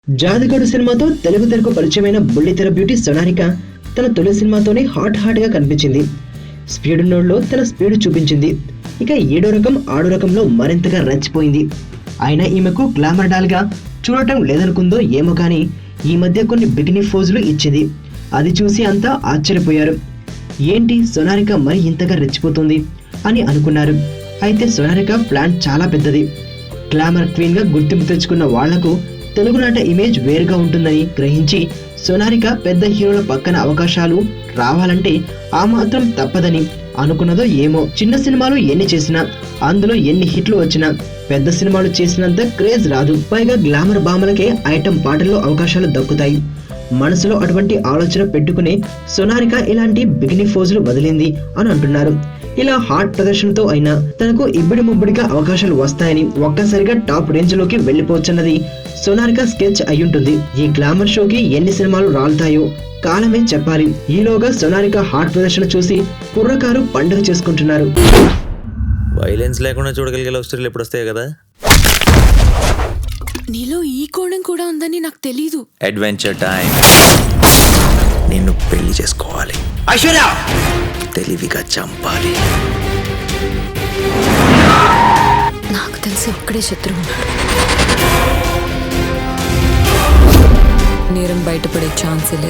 జాదుగడు సినిమాతో తెలుగు తెరకు పరిచయమైన బుల్లితెర బ్యూటీ సోనారిక తన తొలి సినిమాతోనే హాట్ గా కనిపించింది. స్పీడ్ నోడ్లో తన స్పీడ్ చూపించింది. ఇక ఏడో రకం ఆడో రకంలో మరింతగా రెచ్చిపోయింది. అయినా ఈమెకు గ్లామర్ డాల్ గా చూడటం లేదనుకుందో ఏమో కానీ ఈ మధ్య కొన్ని బికినీ ఫోజులు ఇచ్చింది. అది చూసి అంతా ఆశ్చర్యపోయారు. ఏంటి సోనారిక మరి ఇంతగా రెచ్చిపోతుంది అని అనుకున్నారు. అయితే సోనారిక ప్లాన్ చాలా పెద్దది. గ్లామర్ క్వీన్ గా గుర్తింపు తెచ్చుకున్న వాళ్లకు తెలుగునాట ఇమేజ్ వేరుగా ఉంటుందని గ్రహించి సోనారిక పెద్ద హీరోల పక్కన అవకాశాలు రావాలంటే ఆ మాత్రం తప్పదని అనుకున్నదో ఏమో. చిన్న సినిమాలు ఎన్ని చేసినా, అందులో ఎన్ని హిట్లు వచ్చినా పెద్ద సినిమాలు చేసినంత క్రేజ్ రాదు. పైగా గ్లామర్ భామలకే ఐటమ్ పాటల్లో అవకాశాలు దక్కుతాయి. మనసులో అటువంటి ఆలోచన పెట్టుకునే సోనారిక ఇలాంటి బిగిని ఫోజులు వదిలింది అని అంటున్నారు. ఇలా హాట్ ప్రదర్శనతో అయినా తనకు ఇబ్బడి ముబ్బడిగా అవకాశాలు వస్తాయని ఒక్కసారిగా టాప్ రేంజ్ లోకి వెళ్లిపోవచ్చన్నది సోనారిక స్కెచ్ అయ్యుంటుంది. ఈ గ్లామర్ షోకి ఎన్ని సినిమాలు రాలుతాయో కాలమే చెప్పాలి. ఈలోగా సోనారిక హాట్ ప్రదర్శన చూసి కుర్రకారు పండుగ చేసుకుంటున్నారు. వైలెన్స్ లేకుండా చూడగలిగే లవ్ స్టోరీలు ఎప్పుడు వస్తాయి కదా. నీలో ఈ కోణం కూడా ఉందని నాకు తెలీదు. Adventure time. నిన్ను పెళ్లి చేసుకోవాలి. ఐశ్వర్య తెలివిగా చంపాలి. నాకు తెలిసి ఒక్కడే శత్రువు ఉన్నాడు. నేరం బయటపడే ఛాన్సే లేదు.